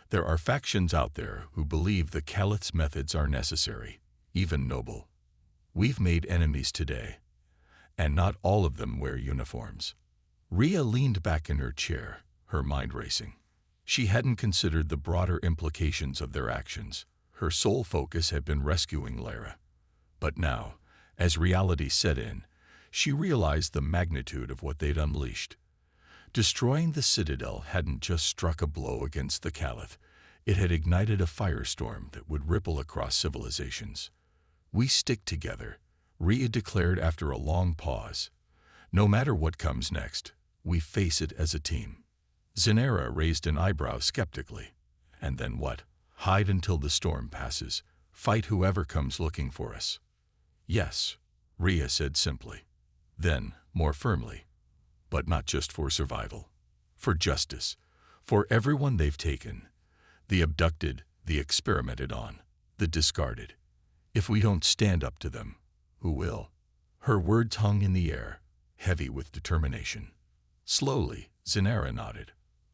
There are factions out there who believe the Caliph's methods are necessary, even noble. We've made enemies today, and not all of them wear uniforms." Rhea leaned back in her chair, her mind racing. She hadn't considered the broader implications of their actions. Her sole focus had been rescuing Lyra. But now, as reality set in, she realized the magnitude of what they'd unleashed. Destroying the Citadel hadn't just struck a blow against the Caliph, it had ignited a firestorm that would ripple across civilizations. "We stick together," Rhea declared after a long pause. "No matter what comes next, we face it as a team." Zenera raised an eyebrow skeptically. "And then what? Hide until the storm passes. Fight whoever comes looking for us." "Yes," Rhea said simply. Then, more firmly, "But not just for survival. For justice. For everyone they've taken. The abducted, the experimented on, the discarded. If we don't stand up to them, who will?" Her words hung in the air, heavy with determination. Slowly, Zenera nodded.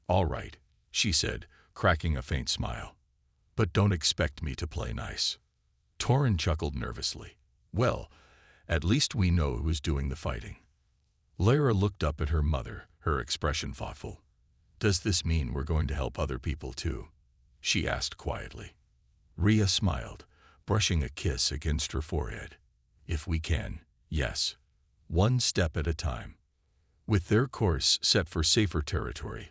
"All right," she said, cracking a faint smile. "But don't expect me to play nice." Torin chuckled nervously. "Well, at least we know who's doing the fighting." Lyra looked up at her mother, her expression thoughtful. "Does this mean we're going to help other people too?" she asked quietly. Rhea smiled, brushing a kiss against her forehead. "If we can, yes. One step at a time." With their course set for safer territory,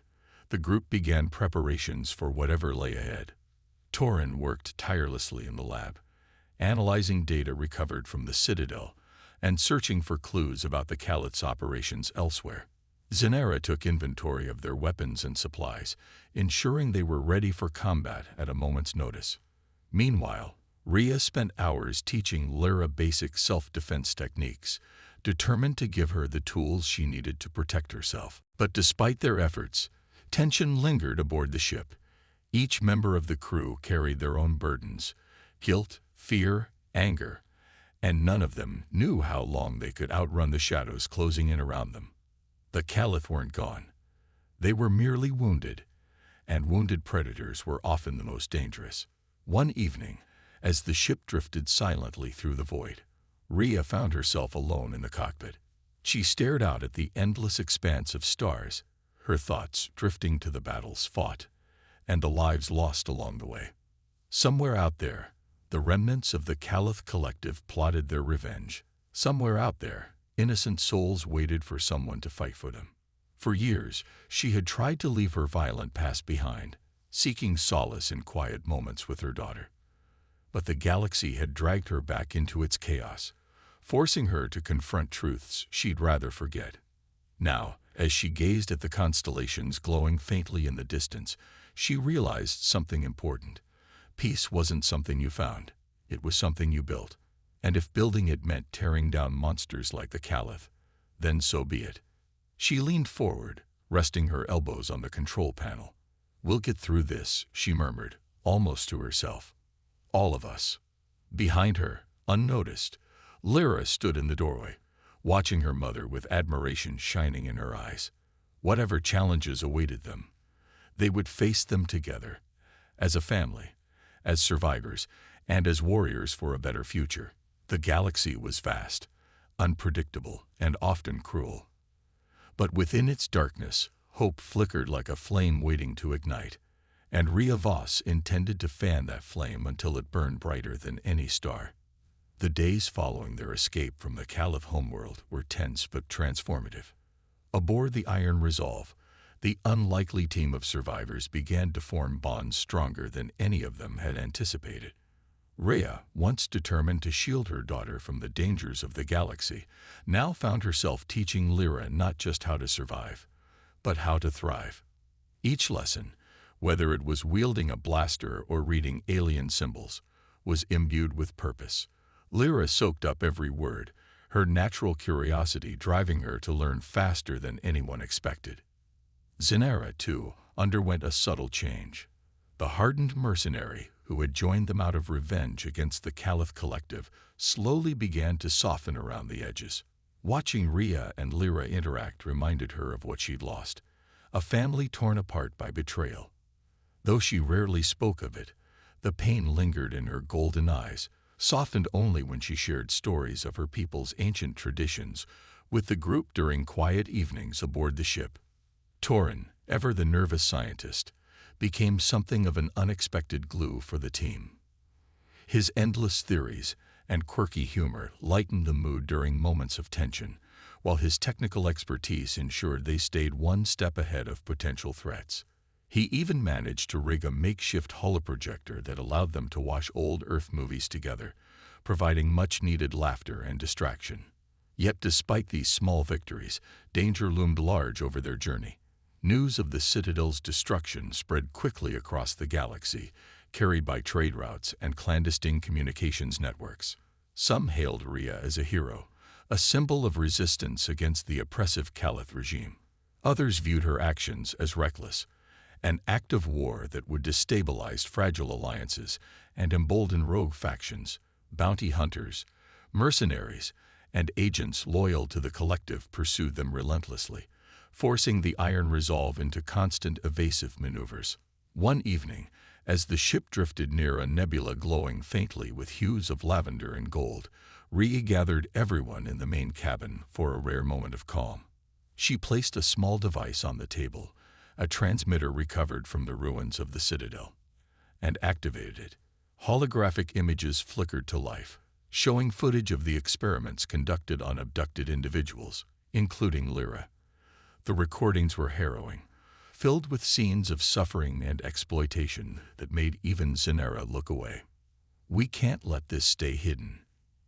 the group began preparations for whatever lay ahead. Torin worked tirelessly in the lab, analyzing data recovered from the Citadel and searching for clues about the Caliph's operations elsewhere. Zenera took inventory of their weapons and supplies, ensuring they were ready for combat at a moment's notice. Meanwhile, Rhea spent hours teaching Lyra basic self-defense techniques, determined to give her the tools she needed to protect herself. But despite their efforts, tension lingered aboard the ship. Each member of the crew carried their own burdens: guilt, fear, anger, and none of them knew how long they could outrun the shadows closing in around them. The Caliph weren't gone. They were merely wounded, and wounded predators were often the most dangerous. One evening, as the ship drifted silently through the void, Rhea found herself alone in the cockpit. She stared out at the endless expanse of stars, her thoughts drifting to the battles fought and the lives lost along the way. Somewhere out there, the remnants of the Caliph collective plotted their revenge. Somewhere out there, innocent souls waited for someone to fight for them. For years, she had tried to leave her violent past behind, seeking solace in quiet moments with her daughter. But the galaxy had dragged her back into its chaos, forcing her to confront truths she'd rather forget. Now, as she gazed at the constellations glowing faintly in the distance, she realized something important. Peace wasn't something you found, it was something you built. And if building it meant tearing down monsters like the Caliph, then so be it. She leaned forward, resting her elbows on the control panel. "We'll get through this," she murmured, almost to herself. "All of us." Behind her, unnoticed, Lyra stood in the doorway, watching her mother with admiration shining in her eyes. Whatever challenges awaited them, they would face them together, as a family, as survivors, and as warriors for a better future. The galaxy was vast, unpredictable, and often cruel. But within its darkness, hope flickered like a flame waiting to ignite, and Rhea Voss intended to fan that flame until it burned brighter than any star. The days following their escape from the Caliph homeworld were tense but transformative. Aboard the Iron Resolve, the unlikely team of survivors began to form bonds stronger than any of them had anticipated. Rhea, once determined to shield her daughter from the dangers of the galaxy, now found herself teaching Lyra not just how to survive, but how to thrive. Each lesson, whether it was wielding a blaster or reading alien symbols, was imbued with purpose. Lyra soaked up every word, her natural curiosity driving her to learn faster than anyone expected. Zenera, too, underwent a subtle change. The hardened mercenary who had joined them out of revenge against the Caliph collective slowly began to soften around the edges. Watching Rhea and Lyra interact reminded her of what she'd lost, a family torn apart by betrayal. Though she rarely spoke of it, the pain lingered in her golden eyes, softened only when she shared stories of her people's ancient traditions with the group during quiet evenings aboard the ship. Torin, ever the nervous scientist, became something of an unexpected glue for the team. His endless theories and quirky humor lightened the mood during moments of tension, while his technical expertise ensured they stayed one step ahead of potential threats. He even managed to rig a makeshift holoprojector that allowed them to watch old Earth movies together, providing much-needed laughter and distraction. Yet despite these small victories, danger loomed large over their journey. News of the Citadel's destruction spread quickly across the galaxy, carried by trade routes and clandestine communications networks. Some hailed Rhea as a hero, a symbol of resistance against the oppressive Caliph regime. Others viewed her actions as reckless, an act of war that would destabilize fragile alliances and embolden rogue factions. Bounty hunters, mercenaries, and agents loyal to the collective pursued them relentlessly, forcing the Iron Resolve into constant evasive maneuvers. One evening, as the ship drifted near a nebula glowing faintly with hues of lavender and gold, Rhea gathered everyone in the main cabin for a rare moment of calm. She placed a small device on the table, a transmitter recovered from the ruins of the Citadel, and activated it. Holographic images flickered to life, showing footage of the experiments conducted on abducted individuals, including Lyra. The recordings were harrowing, filled with scenes of suffering and exploitation that made even Zanera look away. "We can't let this stay hidden,"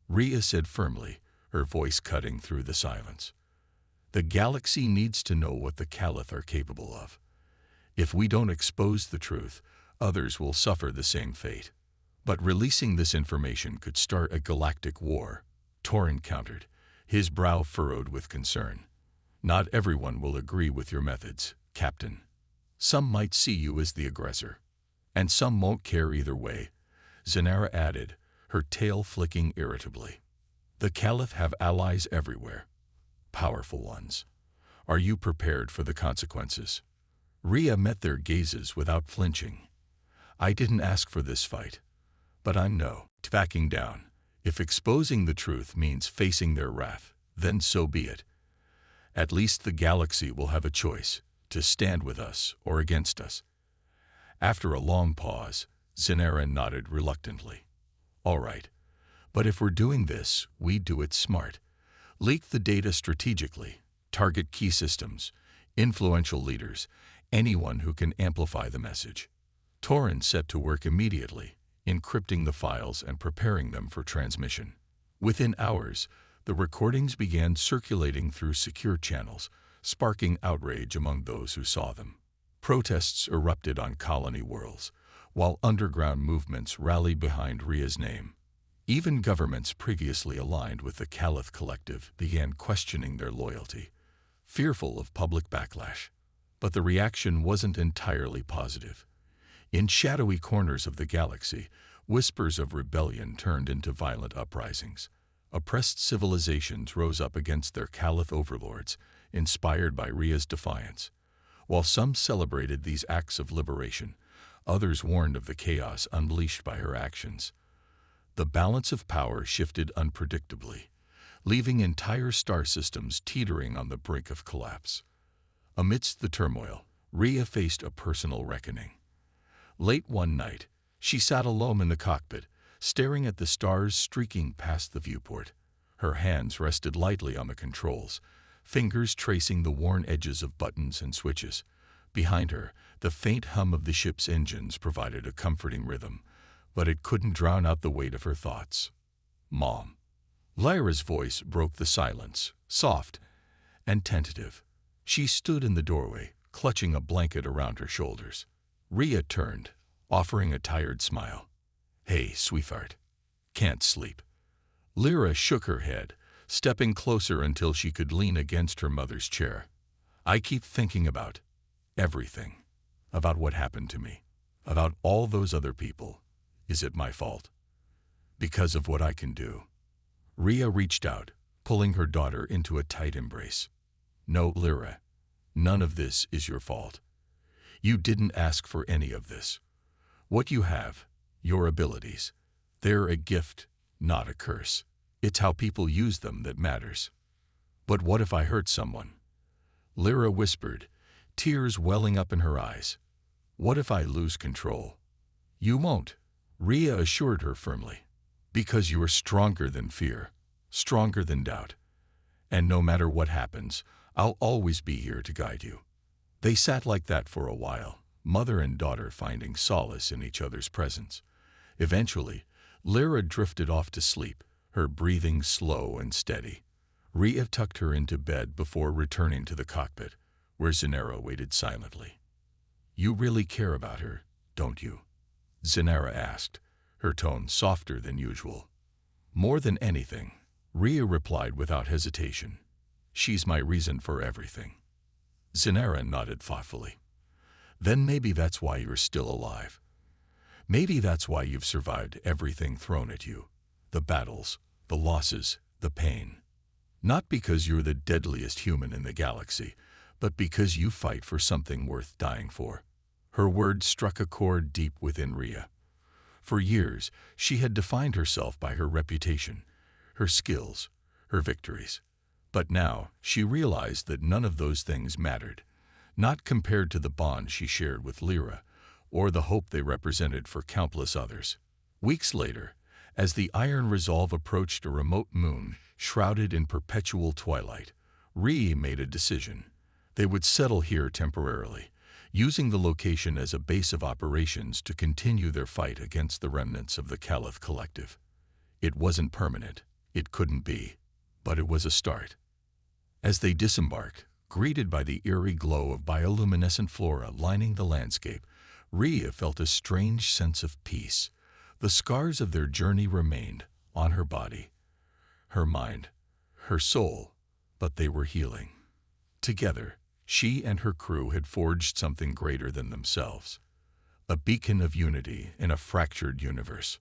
Rhea said firmly, her voice cutting through the silence. "The galaxy needs to know what the Caliph are capable of. If we don't expose the truth, others will suffer the same fate." "But releasing this information could start a galactic war," Torin countered, his brow furrowed with concern. "Not everyone will agree with your methods, Captain. Some might see you as the aggressor. And some won't care either way," Zanera added, her tail flicking irritably. "The Caliph have allies everywhere. Powerful ones. Are you prepared for the consequences?" Rhea met their gazes without flinching. "I didn't ask for this fight, but I'm backing down. If exposing the truth means facing their wrath, then so be it. At least the galaxy will have a choice, to stand with us or against us." After a long pause, Zanera nodded reluctantly. "All right, but if we're doing this, we do it smart. Leak the data strategically, target key systems, influential leaders, anyone who can amplify the message." Torin set to work immediately, encrypting the files and preparing them for transmission. Within hours, the recordings began circulating through secure channels, sparking outrage among those who saw them. Protests erupted on colony worlds, while underground movements rallied behind Rhea's name. Even governments previously aligned with the Caliph Collective began questioning their loyalty, fearful of public backlash. But the reaction wasn't entirely positive. In shadowy corners of the galaxy, whispers of rebellion turned into violent uprisings. Oppressed civilizations rose up against their Caliph overlords, inspired by Rhea's defiance. While some celebrated these acts of liberation, others warned of the chaos unleashed by her actions. The balance of power shifted unpredictably, leaving entire star systems teetering on the brink of collapse. Amidst the turmoil, Rhea faced a personal reckoning. Late one night, she sat alone in the cockpit, staring at the stars streaking past the viewport. Her hands rested lightly on the controls, fingers tracing the worn edges of buttons and switches. Behind her, the faint hum of the ship's engines provided a comforting rhythm, but it couldn't drown out the weight of her thoughts. "Mom." Lyra's voice broke the silence, soft and tentative. She stood in the doorway, clutching a blanket around her shoulders. Rhea turned, offering a tired smile. "Hey, sweetheart. Can't sleep." Lyra shook her head, stepping closer until she could lean against her mother's chair. "I keep thinking about everything. About what happened to me. About all those other people. Is it my fault? Because of what I can do." Rhea reached out, pulling her daughter into a tight embrace. "No, Lyra. None of this is your fault. You didn't ask for any of this. What you have, your abilities, they're a gift, not a curse. It's how people use them that matters." "But what if I hurt someone?" Lyra whispered, tears welling up in her eyes. "What if I lose control?" "You won't," Rhea assured her firmly. "Because you are stronger than fear, stronger than doubt. And no matter what happens, I'll always be here to guide you." They sat like that for a while, mother and daughter finding solace in each other's presence. Eventually, Lyra drifted off to sleep, her breathing slow and steady. Rhea tucked her into bed before returning to the cockpit, where Zanera waited silently. "You really care about her, don't you?" Zanera asked, her tone softer than usual. "More than anything," Rhea replied without hesitation. "She's my reason for everything." Zanera nodded thoughtfully. "Then maybe that's why you're still alive. Maybe that's why you've survived everything thrown at you. The battles, the losses, the pain. Not because you're the deadliest human in the galaxy, but because you fight for something worth dying for." Her words struck a chord deep within Rhea. For years, she had defined herself by her reputation, her skills, her victories. But now, she realized that none of those things mattered, not compared to the bond she shared with Lyra, or the hope they represented for countless others. Weeks later, as the Iron Resolve approached a remote moon shrouded in perpetual twilight, Rhea made a decision. They would settle here temporarily, using the location as a base of operations to continue their fight against the remnants of the Caliph Collective. It wasn't permanent, it couldn't be, but it was a start. As they disembarked, greeted by the eerie glow of bioluminescent flora lining the landscape, Rhea felt a strange sense of peace. The scars of their journey remained on her body, her mind, her soul, but they were healing. Together, she and her crew had forged something greater than themselves, a beacon of unity in a fractured universe.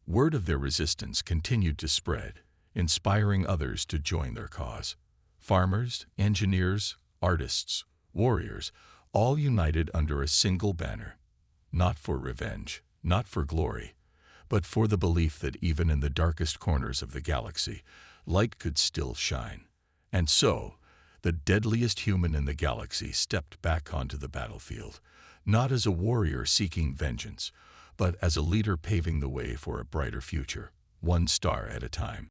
Word of their resistance continued to spread, inspiring others to join their cause. Farmers, engineers, artists, warriors, all united under a single banner, not for revenge, not for glory, but for the belief that even in the darkest corners of the galaxy, light could still shine. And so, the deadliest human in the galaxy stepped back onto the battlefield, not as a warrior seeking vengeance, but as a leader paving the way for a brighter future, one star at a time.